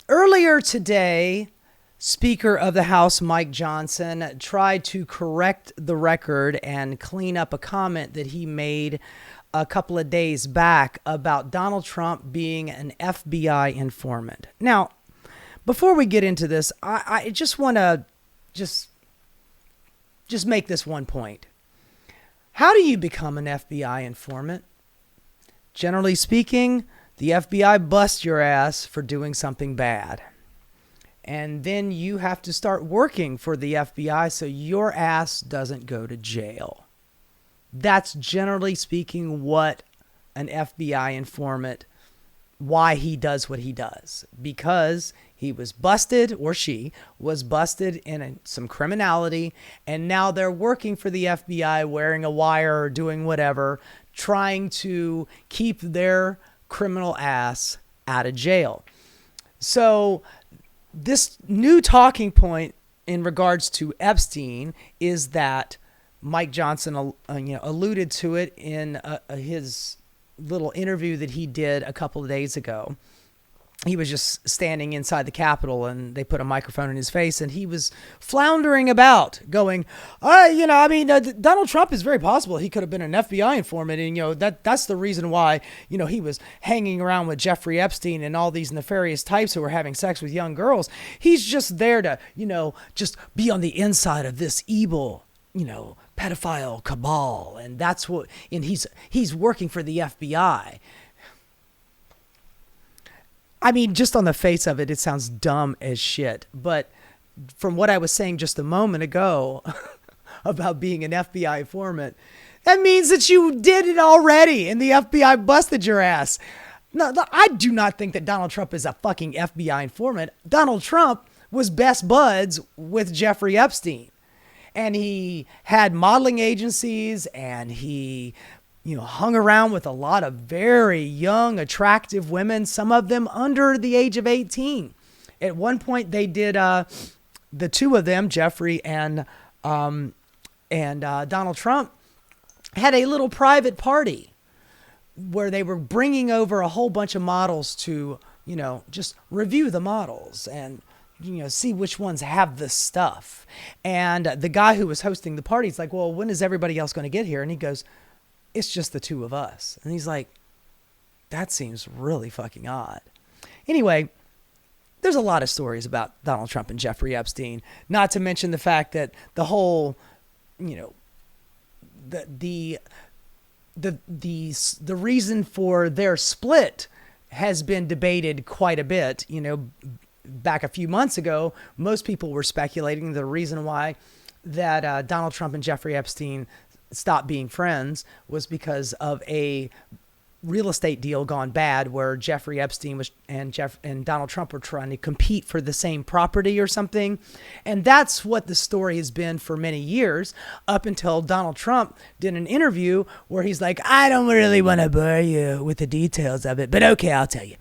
Earlier today, Speaker of the House Mike Johnson tried to correct the record and clean up a comment that he made a couple of days back about Donald Trump being an FBI informant. Now, before we get into this, I just want to just make this one point. How do you become an FBI informant? Generally speaking, the FBI busts your ass for doing something bad. And then you have to start working for the FBI so your ass doesn't go to jail. That's generally speaking what an FBI informant, why he does what he does. Because he was busted, or she was busted in some criminality, and now they're working for the FBI wearing a wire or doing whatever, trying to keep their criminal ass out of jail. So this new talking point in regards to Epstein is that Mike Johnson alluded to it in his little interview that he did a couple of days ago. He was just standing inside the Capitol and they put a microphone in his face and he was floundering about going, Donald Trump is very possible he could have been an FBI informant. And, that's the reason why, he was hanging around with Jeffrey Epstein and all these nefarious types who were having sex with young girls. He's just there to, just be on the inside of this evil, pedophile cabal. And he's working for the FBI. I mean, just on the face of it, it sounds dumb as shit. But from what I was saying just a moment ago about being an FBI informant, that means that you did it already and the FBI busted your ass. No, I do not think that Donald Trump is a fucking FBI informant. Donald Trump was best buds with Jeffrey Epstein. And he had modeling agencies and he hung around with a lot of very young, attractive women, some of them under the age of 18. At one point, they did, the two of them, Jeffrey and Donald Trump, had a little private party where they were bringing over a whole bunch of models to, just review the models and see which ones have the stuff. And the guy who was hosting the party is like, well, when is everybody else going to get here? And he goes, it's just the two of us. And he's like, that seems really fucking odd. Anyway, there's a lot of stories about Donald Trump and Jeffrey Epstein, not to mention the fact that the whole, the reason for their split has been debated quite a bit. Back a few months ago, most people were speculating the reason why that Donald Trump and Jeffrey Epstein stopped being friends was because of a real estate deal gone bad where Jeffrey Epstein and Donald Trump were trying to compete for the same property or something. And that's what the story has been for many years, up until Donald Trump did an interview where he's like, I don't really want to bore you with the details of it, but okay, I'll tell you.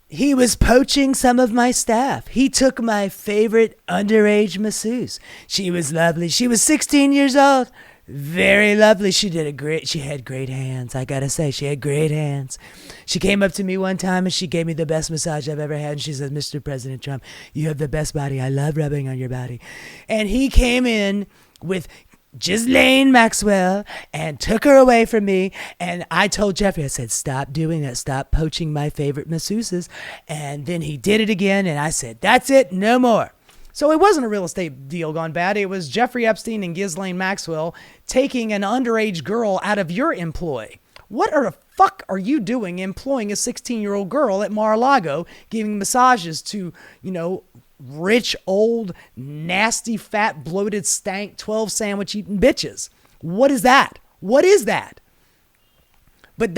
He was poaching some of my staff. He took my favorite underage masseuse. She was lovely. She was 16 years old. Very lovely. She had great hands. I gotta say, she had great hands. She came up to me one time and she gave me the best massage I've ever had. And she said, Mr. President Trump, you have the best body. I love rubbing on your body. And he came in with Ghislaine Maxwell and took her away from me. And I told Jeffrey, I said, stop doing that. Stop poaching my favorite masseuses. And then he did it again. And I said, that's it. No more. So it wasn't a real estate deal gone bad. It was Jeffrey Epstein and Ghislaine Maxwell taking an underage girl out of your employ. What the fuck are you doing employing a 16-year-old girl at Mar-a-Lago, giving massages to, rich, old, nasty, fat, bloated, stank, 12 sandwich eating bitches? What is that? What is that? But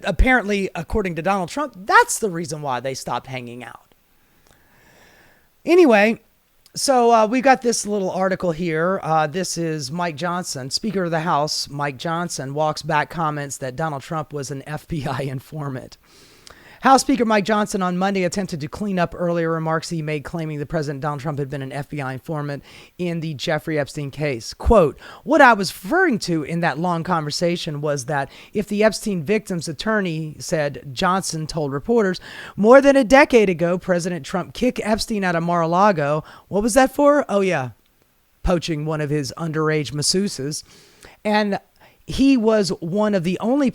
apparently, according to Donald Trump, that's the reason why they stopped hanging out. Anyway, so we got this little article here. This is Mike Johnson, Speaker of the House. Mike Johnson walks back comments that Donald Trump was an FBI informant. House Speaker Mike Johnson on Monday attempted to clean up earlier remarks he made claiming that President Donald Trump had been an FBI informant in the Jeffrey Epstein case. Quote, what I was referring to in that long conversation was that if the Epstein victim's attorney said, Johnson told reporters, more than a decade ago, President Trump kicked Epstein out of Mar-a-Lago. What was that for? Oh, yeah, poaching one of his underage masseuses. And he was one of the only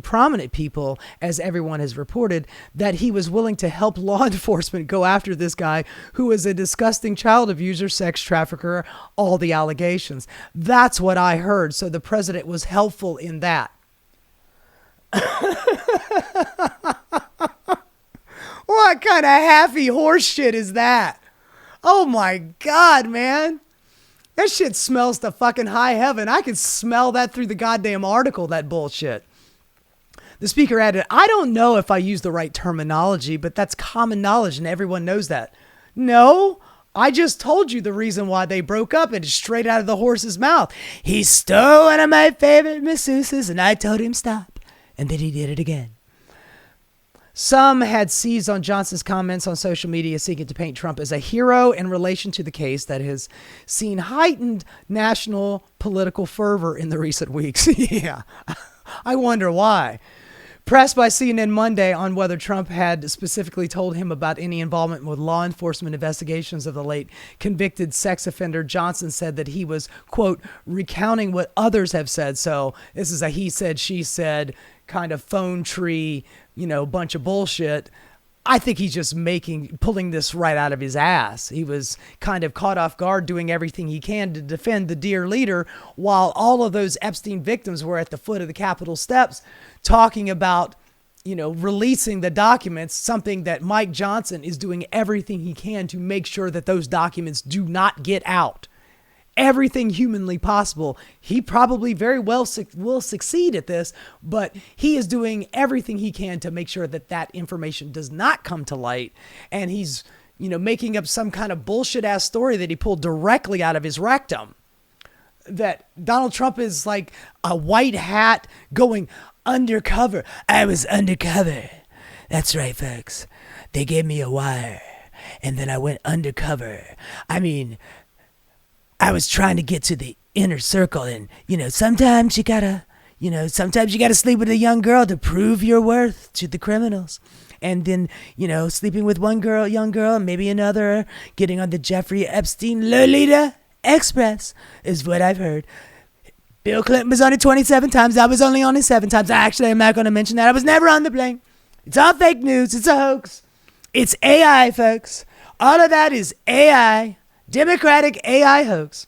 prominent people, as everyone has reported, that he was willing to help law enforcement go after this guy who is a disgusting child abuser, sex trafficker, all the allegations. That's what I heard. So the president was helpful in that. What kind of happy horse shit is that? Oh my God, man. That shit smells to fucking high heaven. I could smell that through the goddamn article, that bullshit. The speaker added, I don't know if I use the right terminology, but that's common knowledge and everyone knows that. No, I just told you the reason why they broke up, and it's straight out of the horse's mouth. He stole one of my favorite masseuses and I told him stop. And then he did it again. Some had seized on Johnson's comments on social media seeking to paint Trump as a hero in relation to the case that has seen heightened national political fervor in the recent weeks. Yeah, I wonder why. Pressed by CNN Monday on whether Trump had specifically told him about any involvement with law enforcement investigations of the late convicted sex offender, Johnson said that he was, quote, recounting what others have said. So this is a he said, she said kind of phone tree, bunch of bullshit. I think he's just pulling this right out of his ass. He was kind of caught off guard doing everything he can to defend the dear leader while all of those Epstein victims were at the foot of the Capitol steps talking about, releasing the documents, something that Mike Johnson is doing everything he can to make sure that those documents do not get out. Everything humanly possible. He probably very well will succeed at this, but he is doing everything he can to make sure that that information does not come to light. And he's, making up some kind of bullshit ass story that he pulled directly out of his rectum. That Donald Trump is like a white hat going undercover. I was undercover. That's right, folks. They gave me a wire and then I went undercover. I was trying to get to the inner circle, and, sometimes you gotta sleep with a young girl to prove your worth to the criminals. And then, sleeping with one young girl, maybe another, getting on the Jeffrey Epstein Lolita Express is what I've heard. Bill Clinton was on it 27 times. I was only on it 7 times. Actually, I'm not going to mention that. I was never on the plane. It's all fake news. It's a hoax. It's AI, folks. All of that is AI. Democratic AI hoax.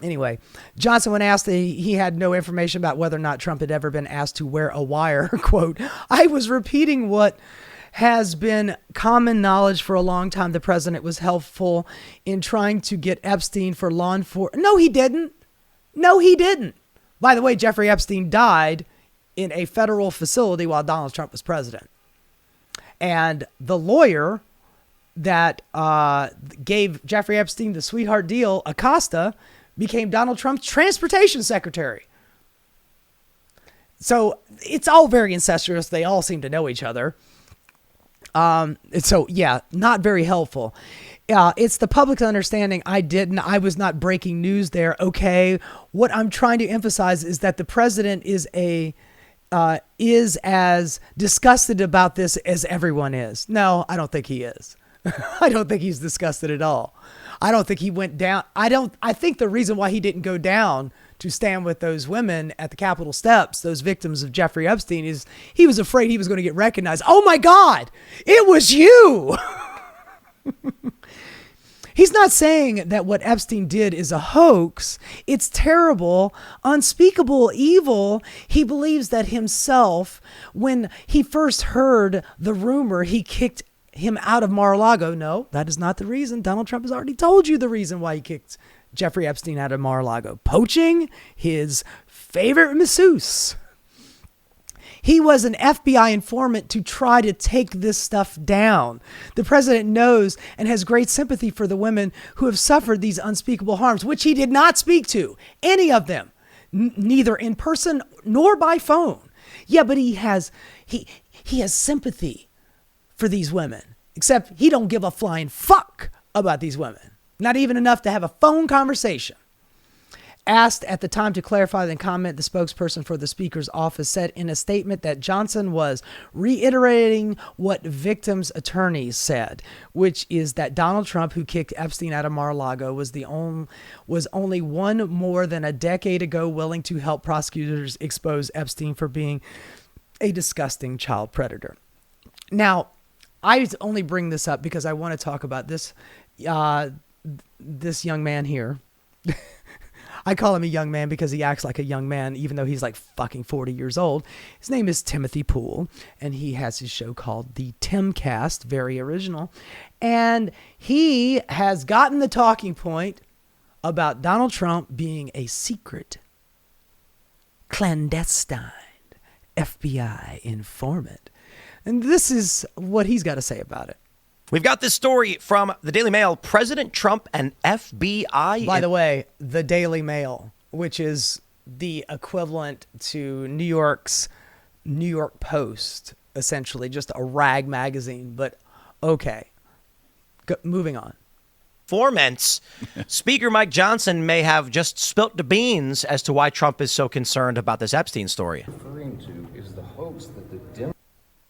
Anyway, Johnson, when asked, he had no information about whether or not Trump had ever been asked to wear a wire. Quote, I was repeating what has been common knowledge for a long time. The president was helpful in trying to get Epstein for law enforcement. No, he didn't. By the way, Jeffrey Epstein died in a federal facility while Donald Trump was president. And the lawyer that gave Jeffrey Epstein the sweetheart deal, Acosta, became Donald Trump's transportation secretary. So it's all very incestuous. They all seem to know each other. So yeah, not very helpful. It's the public's understanding I was not breaking news there. Okay. What I'm trying to emphasize is that the president is as disgusted about this as everyone is. No, I don't think he is. I don't think he's disgusted at all. I don't think he went down. I think the reason why he didn't go down to stand with those women at the Capitol steps, those victims of Jeffrey Epstein, is he was afraid he was going to get recognized. Oh my God, it was you. He's not saying that what Epstein did is a hoax. It's terrible, unspeakable evil. He believes that himself, when he first heard the rumor, he kicked him out of Mar-a-Lago. No, that is not the reason. Donald Trump has already told you the reason why he kicked Jeffrey Epstein out of Mar-a-Lago. Poaching his favorite masseuse. He was an FBI informant to try to take this stuff down. The president knows and has great sympathy for the women who have suffered these unspeakable harms, which he did not speak to, any of them, neither in person nor by phone. Yeah, but he he has sympathy for these women, except he don't give a flying fuck about these women. Not even enough to have a phone conversation. Asked at the time to clarify the comment, the spokesperson for the Speaker's office said in a statement that Johnson was reiterating what victims' attorneys said, which is that Donald Trump, who kicked Epstein out of Mar-a-Lago, was only one more than a decade ago willing to help prosecutors expose Epstein for being a disgusting child predator. Now, I only bring this up because I want to talk about this young man here. I call him a young man because he acts like a young man, even though he's like fucking 40 years old. His name is Timothy Poole, and he has his show called The Timcast, very original. And he has gotten the talking point about Donald Trump being a secret, clandestine FBI informant. And this is what he's got to say about it. We've got this story from the Daily Mail. President Trump and FBI. By the way, the Daily Mail, which is the equivalent to New York's New York Post, essentially just a rag magazine. But okay, moving on. Informants. Speaker Mike Johnson may have just spilt the beans as to why Trump is so concerned about this Epstein story. Referring to is the hoax that the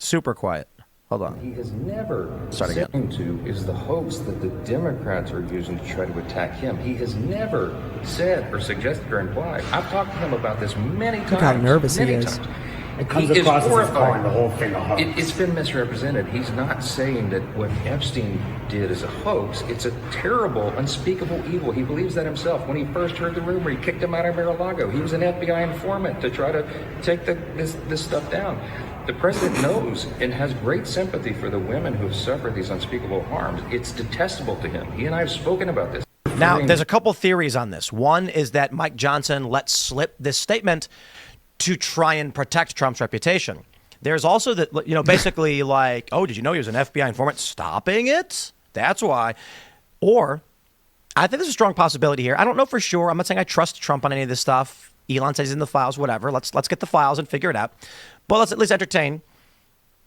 Super quiet. Hold on. He has never Start again. Is the hoax that the Democrats are using to try to attack him. He has never said or suggested or implied. I've talked to him about this many times. Look how nervous he is. Times. It comes across as he's calling the whole thing a hoax. It's been misrepresented. He's not saying that what Epstein did is a hoax. It's a terrible, unspeakable evil. He believes that himself. When he first heard the rumor, he kicked him out of Mar-a-Lago. He was an FBI informant to try to take this stuff down. The president knows and has great sympathy for the women who have suffered these unspeakable harms. It's detestable to him. He and I have spoken about this. Now, there's a couple theories on this. One is that Mike Johnson let slip this statement to try and protect Trump's reputation. There's also that, basically like, oh, did you know he was an FBI informant stopping it? That's why. Or I think there's a strong possibility here. I don't know for sure. I'm not saying I trust Trump on any of this stuff. Elon says he's in the files, whatever. Let's get the files and figure it out. But let's at least entertain.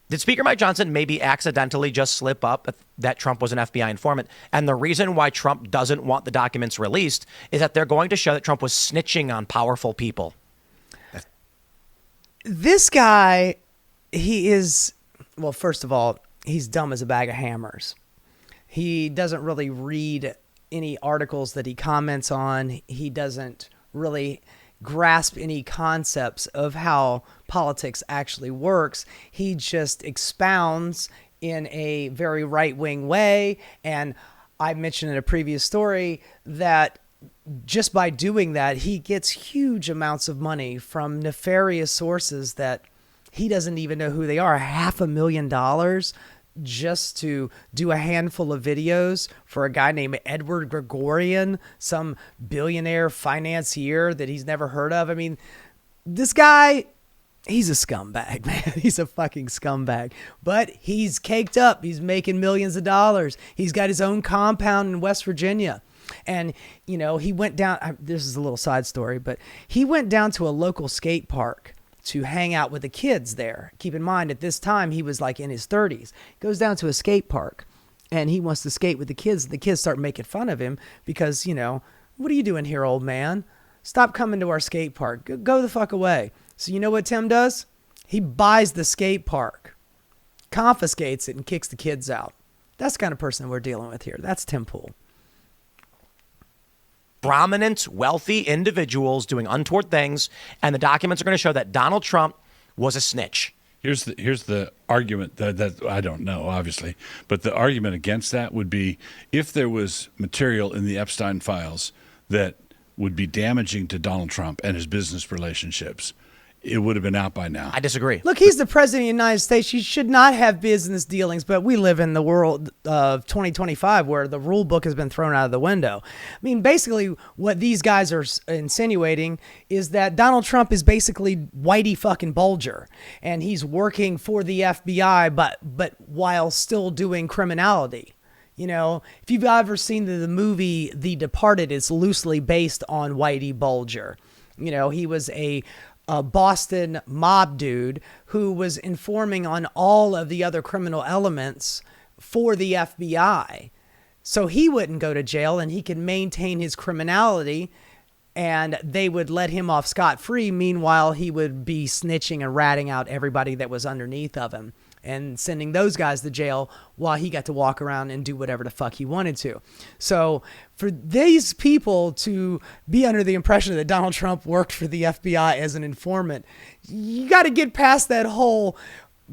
Did Speaker Mike Johnson maybe accidentally just slip up that Trump was an FBI informant? And the reason why Trump doesn't want the documents released is that they're going to show that Trump was snitching on powerful people. This guy, he is, well, first of all, he's dumb as a bag of hammers. He doesn't really read any articles that he comments on. He doesn't really grasp any concepts of how politics actually works. He just expounds in a very right-wing way. And I mentioned in a previous story that just by doing that, he gets huge amounts of money from nefarious sources that he doesn't even know who they are. $500,000 just to do a handful of videos for a guy named Edward Gregorian, some billionaire financier that he's never heard of. I mean, this guy, he's a scumbag, man. He's a fucking scumbag. But he's caked up. He's making millions of dollars. He's got his own compound in West Virginia. And, he went down, this is a little side story, but he went down to a local skate park to hang out with the kids there. Keep in mind, at this time, he was like in his 30s. Goes down to a skate park, and he wants to skate with the kids. The kids start making fun of him because, what are you doing here, old man? Stop coming to our skate park. Go the fuck away. So you know what Tim does? He buys the skate park, confiscates it, and kicks the kids out. That's the kind of person we're dealing with here. That's Tim Poole. Prominent, wealthy individuals doing untoward things, and the documents are going to show that Donald Trump was a snitch. Here's the argument that I don't know, obviously, but the argument against that would be if there was material in the Epstein files that would be damaging to Donald Trump and his business relationships, it would have been out by now. I disagree. Look, he's the president of the United States. He should not have business dealings, but we live in the world of 2025 where the rule book has been thrown out of the window. I mean, basically what these guys are insinuating is that Donald Trump is basically Whitey fucking Bulger, and he's working for the FBI, but while still doing criminality. If you've ever seen the movie The Departed, it's loosely based on Whitey Bulger. He was a Boston mob dude who was informing on all of the other criminal elements for the FBI. So he wouldn't go to jail and he could maintain his criminality and they would let him off scot-free. Meanwhile, he would be snitching and ratting out everybody that was underneath of him and sending those guys to jail while he got to walk around and do whatever the fuck he wanted to. So for these people to be under the impression that Donald Trump worked for the FBI as an informant, you got to get past that whole,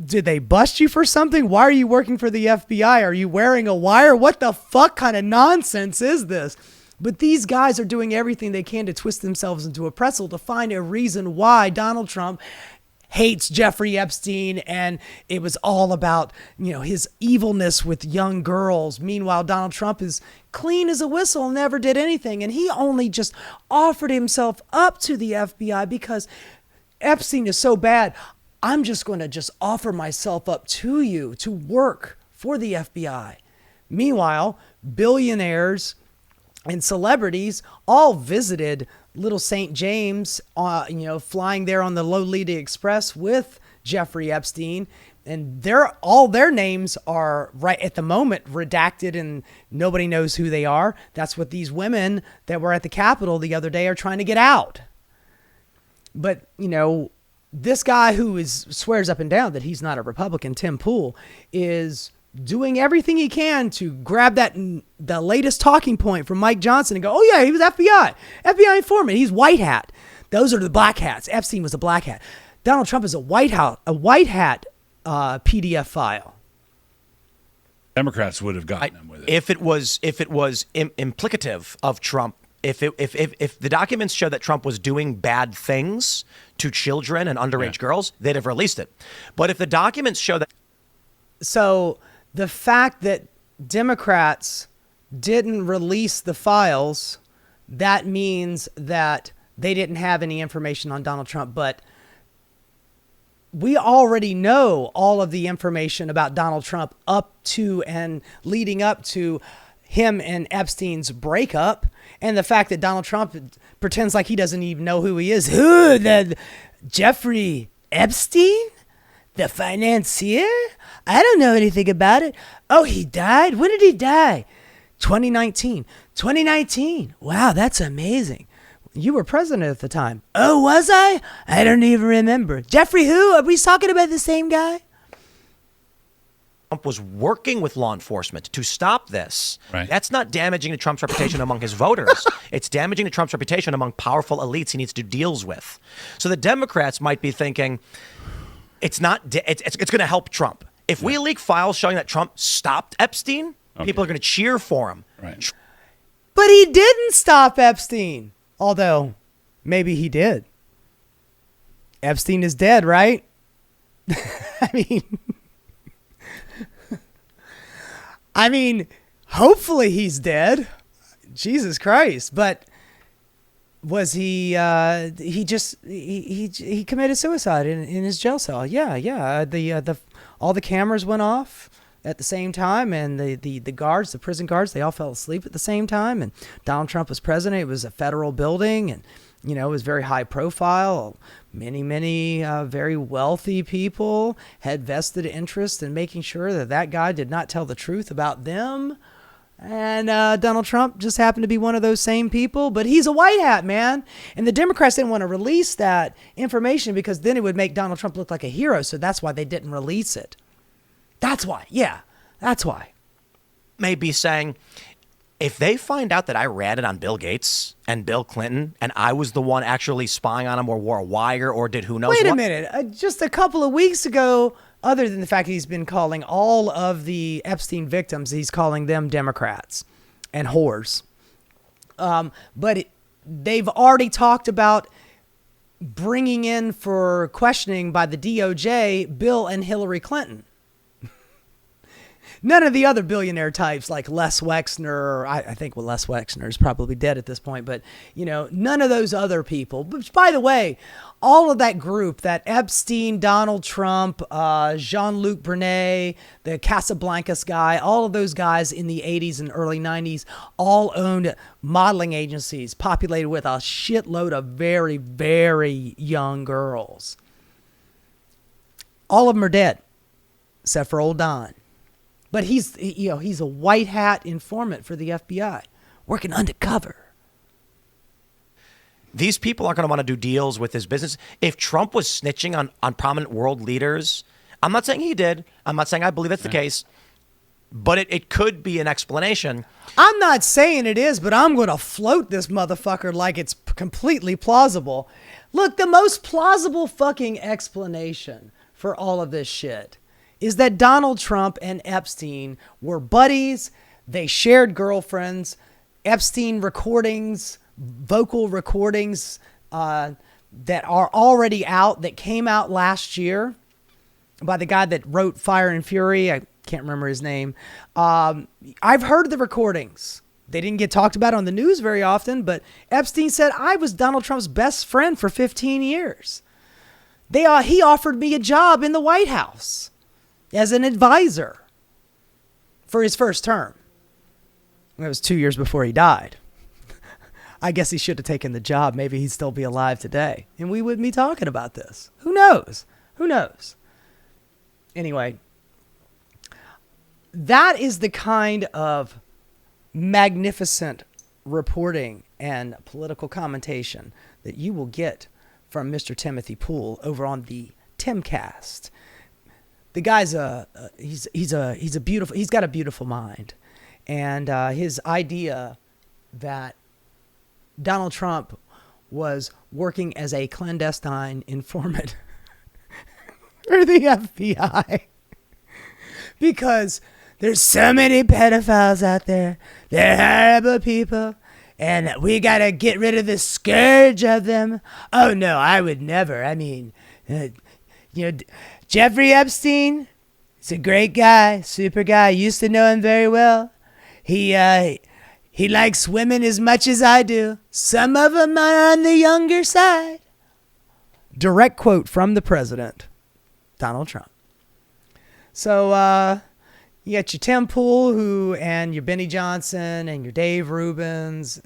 did they bust you for something? Why are you working for the FBI? Are you wearing a wire? What the fuck kind of nonsense is this? But these guys are doing everything they can to twist themselves into a pretzel to find a reason why Donald Trump hates Jeffrey Epstein, and it was all about, his evilness with young girls. Meanwhile, Donald Trump is clean as a whistle, never did anything, and he only just offered himself up to the FBI because Epstein is so bad. I'm just going to just offer myself up to you to work for the FBI. Meanwhile, billionaires and celebrities all visited Little St. James, flying there on the Lolita Express with Jeffrey Epstein. And all their names are right at the moment redacted and nobody knows who they are. That's what these women that were at the Capitol the other day are trying to get out. But, this guy who swears up and down that he's not a Republican, Tim Pool, is doing everything he can to grab the latest talking point from Mike Johnson and go, oh yeah, he was FBI informant. He's white hat. Those are the black hats. Epstein was a black hat. Donald Trump is a white hat PDF file. Democrats would have gotten them with it. If it was implicative of Trump, if the documents show that Trump was doing bad things to children and underage girls, they'd have released it. But if the documents show that, so the fact that Democrats didn't release the files, that means that they didn't have any information on Donald Trump. But we already know all of the information about Donald Trump up to and leading up to him and Epstein's breakup. And the fact that Donald Trump pretends like he doesn't even know who he is. Who? The Jeffrey Epstein? The financier? I don't know anything about it. Oh, he died? When did he die? 2019. 2019. Wow, that's amazing. You were president at the time. Oh, was I? I don't even remember. Jeffrey who? Are we talking about the same guy? Trump was working with law enforcement to stop this. Right. That's not damaging to Trump's reputation among his voters. It's damaging to Trump's reputation among powerful elites he needs to do deals with. So the Democrats might be thinking, it's going to help Trump. If we leak files showing that Trump stopped Epstein, people are going to cheer for him. Right. But he didn't stop Epstein. Although, maybe he did. Epstein is dead, right? I mean, hopefully he's dead. Jesus Christ. But was he committed suicide in his jail cell. Yeah. All the cameras went off at the same time, and the guards, the prison guards, they all fell asleep at the same time. And Donald Trump was president. It was a federal building, and it was very high profile. Many very wealthy people had vested interest in making sure that guy did not tell the truth about them. And Donald Trump just happened to be one of those same people, but he's a white hat, man. And the Democrats didn't want to release that information because then it would make Donald Trump look like a hero. So that's why they didn't release it. That's why. Yeah, that's why. Maybe saying, if they find out that I ratted on Bill Gates and Bill Clinton and I was the one actually spying on him or wore a wire or did who knows what. Wait a minute. Just a couple of weeks ago, other than the fact he's been calling all of the Epstein he's calling them Democrats and whores. But they've already talked about bringing in for questioning by the DOJ Bill and Hillary Clinton. None of the other billionaire types like Les Wexner, I think Les Wexner is probably dead at this point, but none of those other people. Which, by the way, all of that group, that Epstein, Donald Trump, Jean-Luc Brunet, the Casablancas guy, all of those guys in the 80s and early 90s all owned modeling agencies populated with a shitload of very, very young girls. All of them are dead, except for old Don. But he's a white hat informant for the FBI, working undercover. These people aren't going to want to do deals with his business. If Trump was snitching on prominent world leaders, I'm not saying he did. I'm not saying I believe that's the case. But it could be an explanation. I'm not saying it is, but I'm going to float this motherfucker like it's completely plausible. Look, the most plausible fucking explanation for all of this shit is that Donald Trump and Epstein were buddies. They shared girlfriends. Epstein recordings, vocal recordings that are already out, that came out last year by the guy that wrote Fire and Fury. I can't remember his name. I've heard the recordings. They didn't get talked about on the news very often, but Epstein said, I was Donald Trump's best friend for 15 years. He offered me a job in the White House as an advisor for his first term. It was 2 years before he died. I guess he should have taken the job. Maybe he'd still be alive today, and we wouldn't be talking about this. Who knows? Who knows? Anyway, that is the kind of magnificent reporting and political commentation that you will get from Mr. Timothy Poole over on the Timcast. The guy's he's got a beautiful mind, and his idea that Donald Trump was working as a clandestine informant for the FBI because there's so many pedophiles out there. They're horrible people, and we got to get rid of the scourge of them. Oh, no, I would never. I mean, Jeffrey Epstein, he's a great guy, super guy. I used to know him very well. He likes women as much as I do. Some of them are on the younger side. Direct quote from the president, Donald Trump. So, you got your Tim Pool and your Benny Johnson and your Dave Rubins,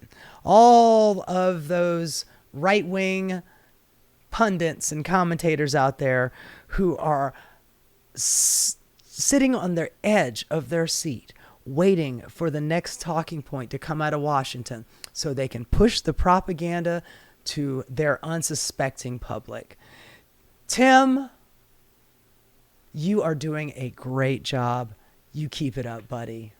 all of those right-wing pundits and commentators out there who are sitting on their edge of their seat, waiting for the next talking point to come out of Washington so they can push the propaganda to their unsuspecting public. Tim, you are doing a great job. You keep it up, buddy.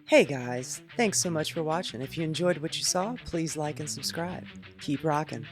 Hey guys, thanks so much for watching. If you enjoyed what you saw, please like and subscribe. Keep rocking.